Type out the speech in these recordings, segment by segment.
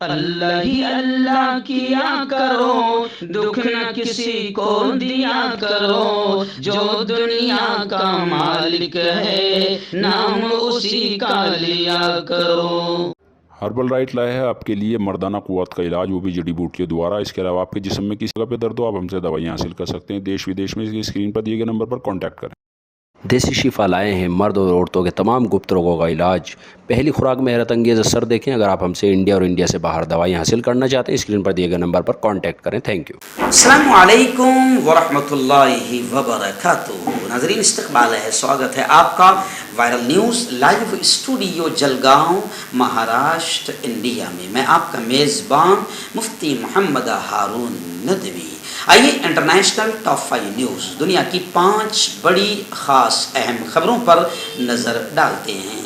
अल्लाह ही अल्लाह किया करो, दुख न किसी को दिया करो, जो दुनिया का मालिक है नाम उसी का लिया करो। हर्बल राइट लाया है आपके लिए मर्दाना कुव्वत का इलाज, वो भी जड़ी बूटियों द्वारा। इसके अलावा आपके जिस्म में किसी जगह पे दर्द हो, आप हमसे दवाइयाँ हासिल कर सकते हैं। देश विदेश में इसकी स्क्रीन पर दिए गए नंबर पर कॉन्टैक्ट करें। देसी शिफा लाए हैं मर्द और औरतों के तमाम गुप्त रोगों का इलाज। पहली खुराक में हैरत अंगेज़ असर देखें। अगर आप हमसे इंडिया और इंडिया से बाहर दवाइयाँ हासिल करना चाहते हैं, स्क्रीन पर दिए गए नंबर पर कांटेक्ट करें। Thank you. अस्सलामु अलैकुम वरहमतुल्लाहि वबरकातुहू। नाज़रीन, इस्तक़बाल है, स्वागत है आपका viral news live studio Jalgaon, Maharashtra, India में। मैं आपका मेज़बान मुफ्ती मोहम्मद हारून नदवी। आइए इंटरनेशनल टॉप 5 न्यूज़, दुनिया की 5 बड़ी ख़ास अहम खबरों पर नज़र डालते हैं।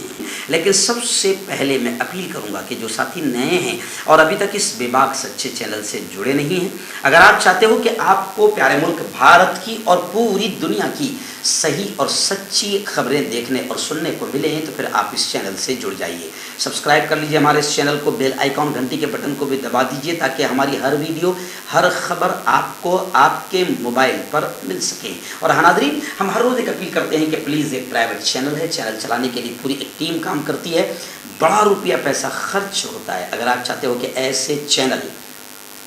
लेकिन सबसे पहले मैं अपील करूंगा कि जो साथी नए हैं और अभी तक इस बेबाक सच्चे चैनल से जुड़े नहीं हैं, अगर आप चाहते हो कि आपको प्यारे मुल्क भारत की और पूरी दुनिया की सही और सच्ची खबरें देखने और सुनने को मिलें, तो फिर आप इस चैनल से जुड़ जाइए। सब्सक्राइब कर लीजिए हमारे इस चैनल को, बेल आइकॉन घंटी के बटन को भी दबा दीजिए, ताकि हमारी हर वीडियो, हर खबर आपको आपके मोबाइल पर मिल सके। और हाँ नाज़रीन, हम हर रोज़ एक अपील करते हैं कि प्लीज़, एक प्राइवेट चैनल है, चैनल चलाने के लिए पूरी एक टीम काम करती है, बड़ा रुपया पैसा खर्च होता है। अगर आप चाहते हो कि ऐसे चैनल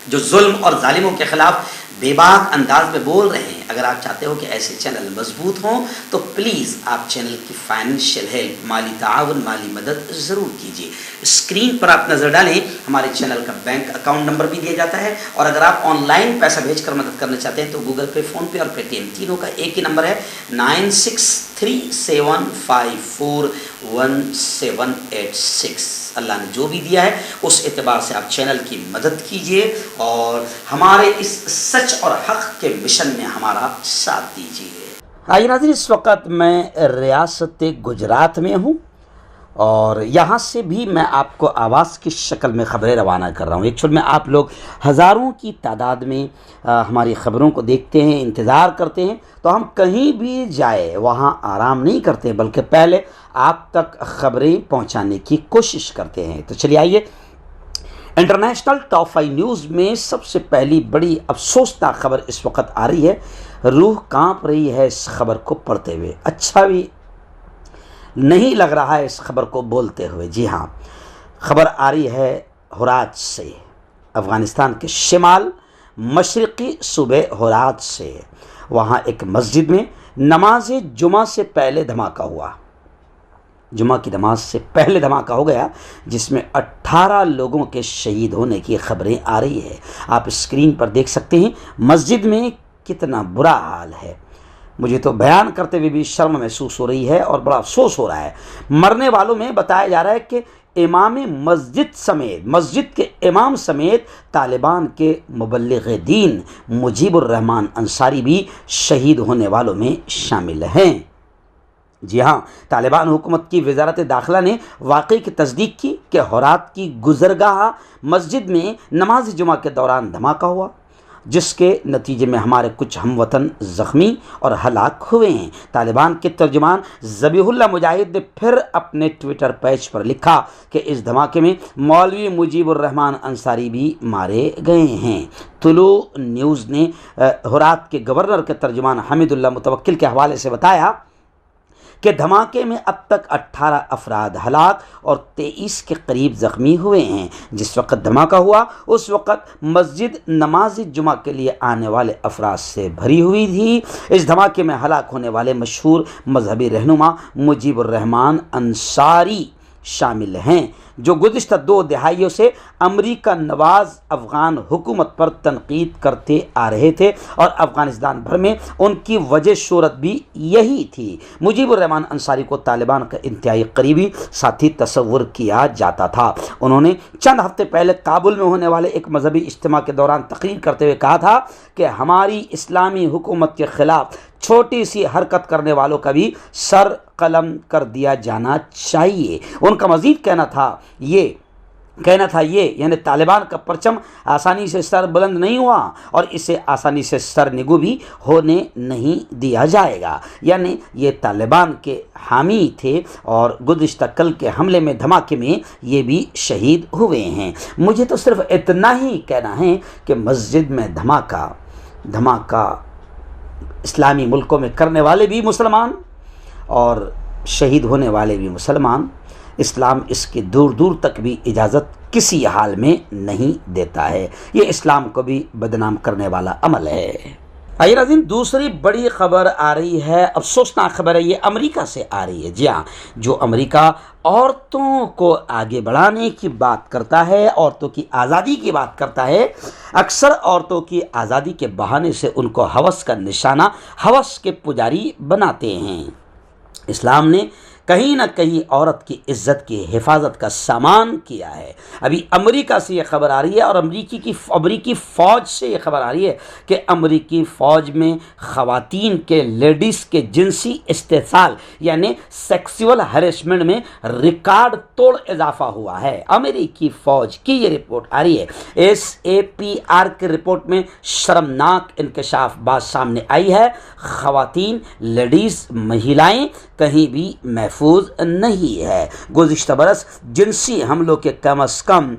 जो जुल्म और जालिमों के खिलाफ बेबाक अंदाज में बोल रहे हैं, अगर आप चाहते हो कि ऐसे चैनल मजबूत हों, तो प्लीज़ आप चैनल की फाइनेंशियल हेल्प, माली ताउन, माली मदद ज़रूर कीजिए। स्क्रीन पर आप नज़र डालें, हमारे चैनल का बैंक अकाउंट नंबर भी दिया जाता है। और अगर आप ऑनलाइन पैसा भेजकर मदद करना चाहते हैं, तो गूगल पे, फ़ोनपे और पेटीएम तीनों का एक ही नंबर है, 9637541786। अल्लाह ने जो भी दिया है उस एतबार से आप चैनल की मदद कीजिए और हमारे इस सच और हक़ के मिशन में हमारा साथ दीजिए। आइए नाज़रीन, इस वक्त मैं रियासत गुजरात में हूँ और यहाँ से भी मैं आपको आवाज़ की शक्ल में ख़बरें रवाना कर रहा हूँ। एक्चुअल में आप लोग हज़ारों की तादाद में हमारी ख़बरों को देखते हैं, इंतज़ार करते हैं, तो हम कहीं भी जाए वहाँ आराम नहीं करते, बल्कि पहले आप तक ख़बरें पहुँचाने की कोशिश करते हैं। तो चलिए आइए, इंटरनेशनल टॉप 5 न्यूज़ में सबसे पहली बड़ी अफसोसनाक खबर इस वक्त आ रही है। रूह कांप रही है इस खबर को पढ़ते हुए, अच्छा भी नहीं लग रहा है इस खबर को बोलते हुए। जी हाँ, खबर आ रही है होरात से, अफ़गानिस्तान के शिमाल मशरक़ी सूबे होरात से। वहाँ एक मस्जिद में नमाज जुमा से पहले धमाका हुआ। जुमा की नमाज से पहले धमाका हो गया, जिसमें 18 लोगों के शहीद होने की खबरें आ रही है। आप स्क्रीन पर देख सकते हैं मस्जिद में कितना बुरा हाल है। मुझे तो बयान करते हुए भी शर्म महसूस हो रही है और बड़ा अफसोस हो रहा है। मरने वालों में बताया जा रहा है कि इमाम मस्जिद समेत, मस्जिद के इमाम समेत तालिबान के मुबल्लिग़ दीन मुजीबुर रहमान अंसारी भी शहीद होने वालों में शामिल हैं। जी हाँ, तालिबान हुकूमत की वज़ारत दाखिला ने वाक़ई की तस्दीक की कि होरात की गुज़रगाह मस्जिद में नमाज जुमा के दौरान धमाका हुआ, जिसके नतीजे में हमारे कुछ हमवतन ज़ख्मी और हलाक हुए हैं। तालिबान के तर्जुमान ज़बीहुल्लाह मुजाहिद ने फिर अपने ट्विटर पेज पर लिखा कि इस धमाके में मौलवी मुजीबुर रहमान अंसारी भी मारे गए हैं। तुलू न्यूज़ ने होरात के गवर्नर के तर्जुमान हमीदुल्लाह मुतवक्किल के हवाले से बताया कि धमाके में अब तक 18 अफराद हलाक और 23 के करीब ज़ख्मी हुए हैं। जिस वक्त धमाका हुआ उस वक्त मस्जिद नमाज जुमा के लिए आने वाले अफराद से भरी हुई थी। इस धमाके में हलाक होने वाले मशहूर मजहबी रहनुमा मुजीबुर रहमान अंसारी शामिल हैं, जो गुज़िश्ता 2 दहाइयों से अमरीका नवाज अफ़गान हुकूमत पर तनकीद करते आ रहे थे और अफ़गानिस्तान भर में उनकी वजह शोहरत भी यही थी। मुजीबुर रहमान अंसारी को तालिबान का इंतहाई करीबी साथी तस्वुर किया जाता था। उन्होंने चंद हफ्ते पहले काबुल में होने वाले एक मजहबी इज्तिमा के दौरान तकरीर करते हुए कहा था कि हमारी इस्लामी हुकूमत के ख़िलाफ़ छोटी सी हरकत करने वालों का भी सर कलम कर दिया जाना चाहिए। उनका मज़ीद कहना था, ये कहना था ये, यानी तालिबान का परचम आसानी से सर बुलंद नहीं हुआ और इसे आसानी से सर निगू भी होने नहीं दिया जाएगा। यानी ये तालिबान के हामी थे और गुज़िश्ता कल के हमले में, धमाके में ये भी शहीद हुए हैं। मुझे तो सिर्फ इतना ही कहना है कि मस्जिद में धमाका इस्लामी मुल्कों में करने वाले भी मुसलमान और शहीद होने वाले भी मुसलमान, इस्लाम इसकी दूर दूर तक भी इजाज़त किसी हाल में नहीं देता है। ये इस्लाम को भी बदनाम करने वाला अमल है। आइए नाज़रीन, दूसरी बड़ी खबर आ रही है, अफसोसनाक खबर है, ये अमेरिका से आ रही है। जी हाँ, जो अमेरिका औरतों को आगे बढ़ाने की बात करता है, औरतों की आज़ादी की बात करता है, अक्सर औरतों की आज़ादी के बहाने से उनको हवस का निशाना, हवस के पुजारी बनाते हैं। इस्लाम ने कहीं ना कहीं औरत की इज्जत की हिफाजत का सामान किया है। अभी अमेरिका से ये खबर आ रही है और अमेरिकी फ़ौज से ये खबर आ रही है कि अमेरिकी फ़ौज में ख़वातीन के, लेडीज़ के जिनसी इस्तेसाल यानी सेक्सुअल हरेसमेंट में रिकॉर्ड तोड़ इजाफा हुआ है। अमेरिकी फ़ौज की ये रिपोर्ट आ रही है। SAPR की रिपोर्ट में शर्मनाक इंकशाफ बात सामने आई है। ख़वातीन, लेडीज़, महिलाएँ कहीं भी महफूज नहीं है। गुज़िश्ता बरस जिनसी हमलों के कम अज़ कम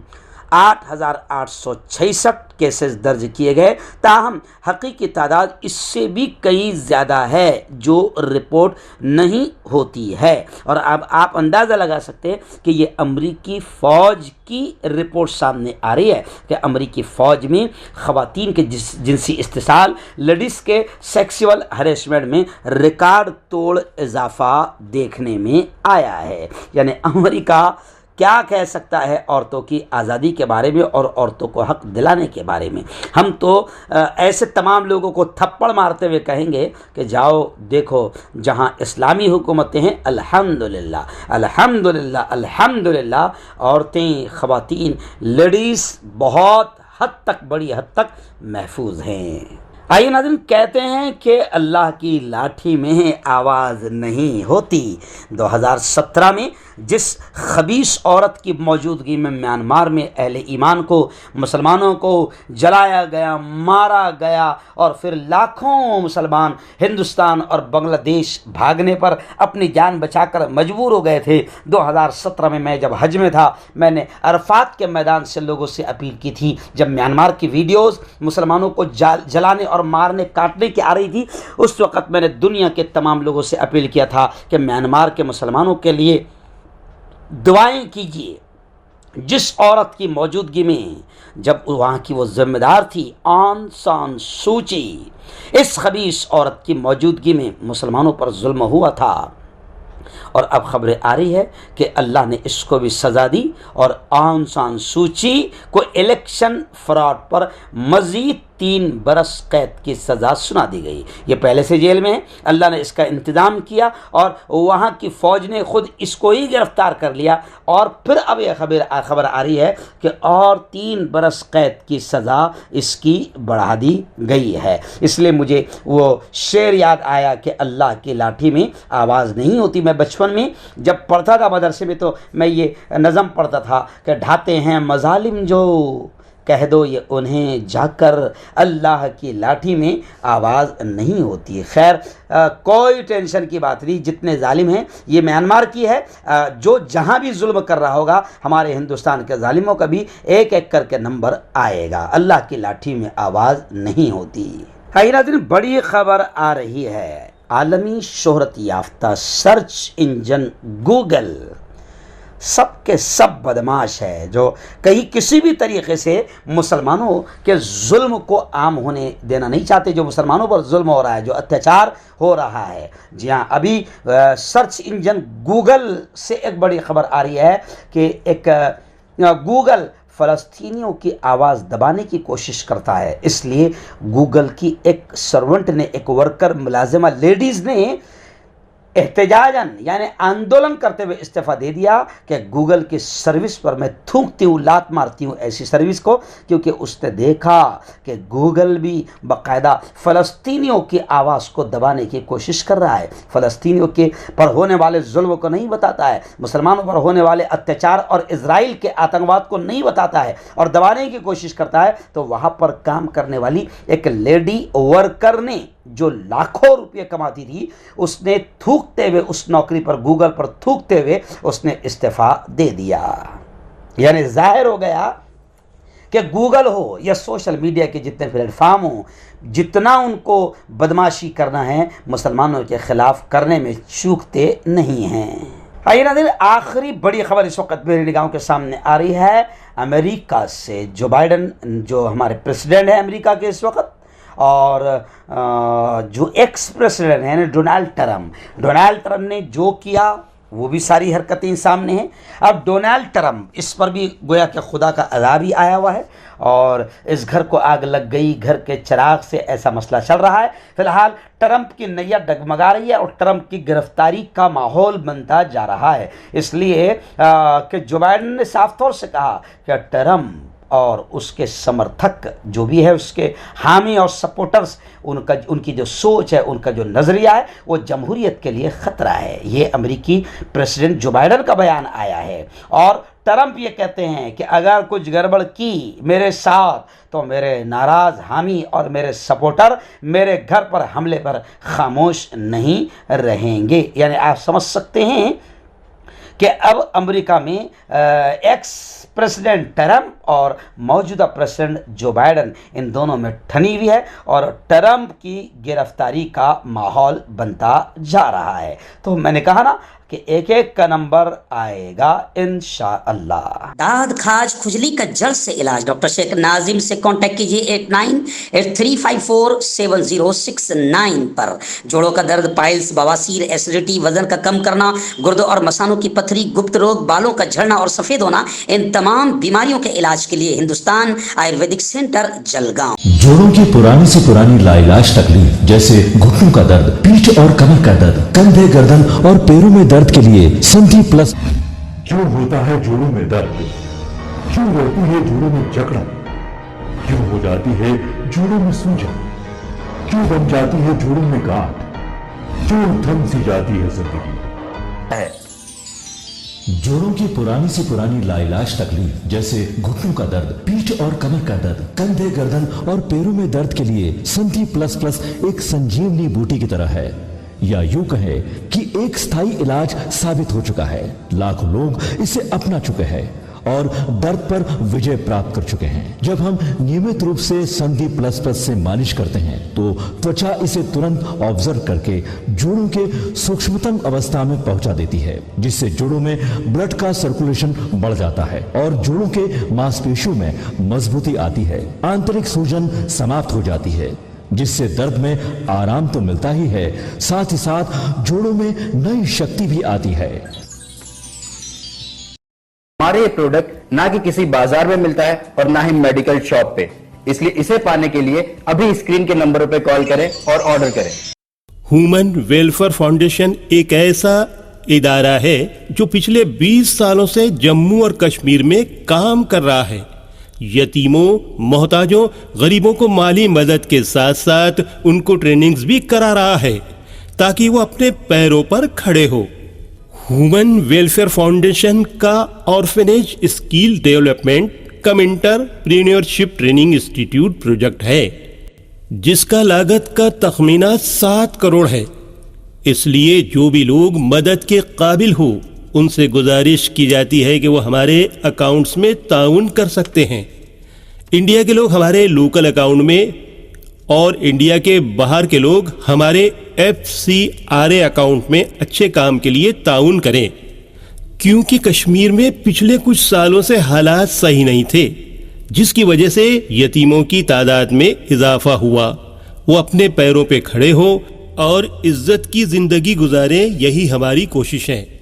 8,866 केसेस दर्ज किए गए, ताहम हकीकी तादाद इससे भी कई ज़्यादा है जो रिपोर्ट नहीं होती है। और अब आप अंदाज़ा लगा सकते हैं कि ये अमेरिकी फ़ौज की रिपोर्ट सामने आ रही है कि अमेरिकी फ़ौज में ख़वातीन के जिनसी इस्तेसाल, लेडीज़ के सेक्सुअल हरेसमेंट में रिकॉर्ड तोड़ इजाफा देखने में आया है। यानी अमेरिका क्या कह सकता है औरतों की आज़ादी के बारे में और औरतों को हक दिलाने के बारे में। हम तो ऐसे तमाम लोगों को थप्पड़ मारते हुए कहेंगे कि जाओ देखो जहां इस्लामी हुकूमतें हैं, अल्हम्दुलिल्लाह अल्हम्दुलिल्लाह अल्हम्दुलिल्लाह, औरतें, ख़वातीन, लेडीज़ बहुत हद तक, बड़ी हद तक महफूज हैं। आइए नाज़रीन, कहते हैं कि अल्लाह की लाठी में आवाज़ नहीं होती। 2017 में जिस खबीस औरत की मौजूदगी में म्यांमार में अहले ईमान को, मुसलमानों को जलाया गया, मारा गया और फिर लाखों मुसलमान हिंदुस्तान और बांग्लादेश भागने पर अपनी जान बचाकर मजबूर हो गए थे। 2017 में मैं जब हज में था, मैंने अरफात के मैदान से लोगों से अपील की थी। जब म्यांमार की वीडियोज़ मुसलमानों को जलाने और मारने, काटने की आ रही थी, उस वक़्त मैंने दुनिया के तमाम लोगों से अपील किया था कि म्यांमार के मुसलमानों के लिए दुआएं कीजिए। जिस औरत की मौजूदगी में, जब वहाँ की वो जिम्मेदार थी आंग सान सू की, इस खबीस औरत की मौजूदगी में मुसलमानों पर जुल्म हुआ था। और अब खबरें आ रही है कि अल्लाह ने इसको भी सज़ा दी और आंग सान सू की को इलेक्शन फ्रॉड पर मज़ीद 3 बरस कैद की सज़ा सुना दी गई। ये पहले से जेल में है, अल्लाह ने इसका इंतज़ाम किया और वहाँ की फ़ौज ने ख़ुद इसको ही गिरफ़्तार कर लिया। और फिर अब यह खबर आ रही है कि और 3 बरस कैद की सज़ा इसकी बढ़ा दी गई है। इसलिए मुझे वो शेर याद आया कि अल्लाह की लाठी में आवाज़ नहीं होती। मैं बचपन में जब पढ़ता था मदरसे में तो मैं ये नज़म पढ़ता था कि ढाते हैं मज़ालिम जो, कह दो ये उन्हें जाकर, अल्लाह की लाठी में आवाज़ नहीं होती। खैर कोई टेंशन की बात नहीं, जितने जालिम हैं ये म्यांमार की है, जो जहां भी जुल्म कर रहा होगा हमारे हिंदुस्तान के जालिमों का भी एक एक करके नंबर आएगा। अल्लाह की लाठी में आवाज़ नहीं होती। हाय नाज़रीन, बड़ी खबर आ रही है। आलमी शोहरत याफ्ता सर्च इंजन गूगल सब के सब बदमाश है, जो कहीं किसी भी तरीके से मुसलमानों के जुल्म को आम होने देना नहीं चाहते। जो मुसलमानों पर जुल्म हो रहा है, जो अत्याचार हो रहा है, जी हाँ, अभी सर्च इंजन गूगल से एक बड़ी खबर आ रही है कि एक गूगल फ़लस्तीनियों की आवाज़ दबाने की कोशिश करता है। इसलिए गूगल की एक सर्वेंट ने, एक वर्कर, मुलाजिमा लेडीज़ ने एहतजाजन यानी आंदोलन करते हुए इस्तीफा दे दिया कि गूगल की सर्विस पर मैं थूकती हूँ, लात मारती हूँ ऐसी सर्विस को, क्योंकि उसने देखा कि गूगल भी बाकायदा फ़लस्तीनियों की आवाज़ को दबाने की कोशिश कर रहा है, फ़लस्तीनियों के पर होने वाले जुल्म को नहीं बताता है, मुसलमानों पर होने वाले अत्याचार और इजराइल के आतंकवाद को नहीं बताता है और दबाने की कोशिश करता है। तो वहाँ पर काम करने वाली एक लेडी वर्कर ने जो लाखों रुपये कमाती थी, उसने थूकते हुए उस नौकरी पर, गूगल पर थूकते हुए उसने इस्तीफा दे दिया। यानी जाहिर हो गया कि गूगल हो या सोशल मीडिया के जितने प्लेटफॉर्म हो, जितना उनको बदमाशी करना है मुसलमानों के खिलाफ करने में चूकते नहीं हैं। आइए नाज़रीन, आखिरी बड़ी खबर इस वक्त मेरी निगाहों के सामने आ रही है अमेरिका से। जो बाइडन जो हमारे प्रेसिडेंट हैं अमेरिका के इस वक्त, और जो एक्स प्रेसिडेंट हैं डोनाल्ड ट्रम्प ने जो किया वो भी सारी हरकतें सामने हैं। अब डोनाल्ड ट्रम्प, इस पर भी गोया कि खुदा का अज़ाब ही आया हुआ है और इस घर को आग लग गई, घर के चिराग से, ऐसा मसला चल रहा है। फिलहाल ट्रम्प की नैया डगमगा रही है और ट्रम्प की गिरफ्तारी का माहौल बनता जा रहा है। इसलिए कि जो बाइडन ने साफ तौर से कहा कि ट्रम्प और उसके समर्थक जो भी है, उसके हामी और सपोर्टर्स, उनकी जो सोच है, उनका जो नज़रिया है, वो जमहूरियत के लिए ख़तरा है। ये अमेरिकी प्रेसिडेंट जो बाइडन का बयान आया है। और ट्रम्प ये कहते हैं कि अगर कुछ गड़बड़ की मेरे साथ तो मेरे नाराज़ हामी और मेरे सपोर्टर मेरे घर पर हमले पर खामोश नहीं रहेंगे। यानी आप समझ सकते हैं कि अब अमेरिका में एक्स प्रेसिडेंट ट्रम्प और मौजूदा प्रेसिडेंट जो बाइडन, इन दोनों में ठनी हुई है और ट्रम्प की गिरफ्तारी का माहौल बनता जा रहा है। तो मैंने कहा ना कि एक एक का नंबर आएगा इंशाअल्लाह। दाद खाज खुजली का जल्द से इलाज डॉक्टर शेख नाजिम से कांटेक्ट कीजिए 8983547069 पर। जोड़ों का दर्द, पाइल्स, बवासीर, एसिडिटी, वजन का कम करना, गुर्दों और मसानों की पथरी, गुप्त रोग, बालों का झड़ना और सफेद होना, इन तमाम बीमारियों के इलाज के लिए हिंदुस्तान आयुर्वेदिक सेंटर जलगांव। जोड़ों की पुरानी से पुरानी लाइलाज तकलीफ जैसे घुटनों का दर्द, पीठ और कमर का दर्द, कंधे, गर्दन और पैरों में दर्द के लिए संधि प्लस। क्यों होता है जोड़ों में दर्द? क्यों रहती है जोड़ों में जकड़न? क्यों हो जाती है जोड़ों में सूजन? क्यों बन जाती है जोड़ों में गांठ? क्यों थम सी जाती है जिंदगी? जोड़ों की पुरानी से पुरानी लाइलाज तकलीफ जैसे घुटनों का दर्द, पीठ और कमर का दर्द, कंधे, गर्दन और पैरों में दर्द के लिए संधि प्लस प्लस एक संजीवनी बूटी की तरह है, या यूं कहे कि एक स्थायी इलाज साबित हो चुका है। लाखों लोग इसे अपना चुके हैं और दर्द पर विजय प्राप्त कर चुके हैं। जब हम नियमित रूप से संधि प्लस प्लस से मालिश करते हैं तो त्वचा इसे तुरंत ऑब्जर्व करके जोड़ों के सूक्ष्मतम अवस्था में पहुंचा देती है, जिससे जोड़ों में ब्लड का सर्कुलेशन बढ़ जाता है और जोड़ों के मांसपेशियों में मजबूती आती है। आंतरिक सूजन समाप्त हो जाती है, जिससे दर्द में आराम तो मिलता ही है, साथ ही साथ जोड़ों में नई शक्ति भी आती है। हमारे ये प्रोडक्ट ना कि किसी बाजार में मिलता है और ना ही मेडिकल शॉप पे, इसलिए इसे पाने के लिए अभी स्क्रीन के नंबरों पे कॉल करें और ऑर्डर करें। ह्यूमन वेलफेयर फाउंडेशन एक ऐसा इदारा है जो पिछले 20 सालों से जम्मू और कश्मीर में काम कर रहा है। यतीमों, मोहताजों, गरीबों को माली मदद के साथ साथ उनको ट्रेनिंग्स भी करा रहा है ताकि वो अपने पैरों पर खड़े हो। ह्यूमन वेलफेयर फाउंडेशन का ऑर्फनेज स्किल डेवलपमेंट कम एंटरप्रेन्योरशिप ट्रेनिंग इंस्टीट्यूट प्रोजेक्ट है, जिसका लागत का तखमीना 7 करोड़ है। इसलिए जो भी लोग मदद के काबिल हो उनसे गुजारिश की जाती है कि वो हमारे अकाउंट्स में ताउन कर सकते हैं। इंडिया के लोग हमारे लोकल अकाउंट में और इंडिया के बाहर के लोग हमारे FCRA अकाउंट में अच्छे काम के लिए ताउन करें, क्योंकि कश्मीर में पिछले कुछ सालों से हालात सही नहीं थे, जिसकी वजह से यतीमों की तादाद में इजाफा हुआ। वो अपने पैरों पे खड़े हो और इज्जत की जिंदगी गुजारें, यही हमारी कोशिश है।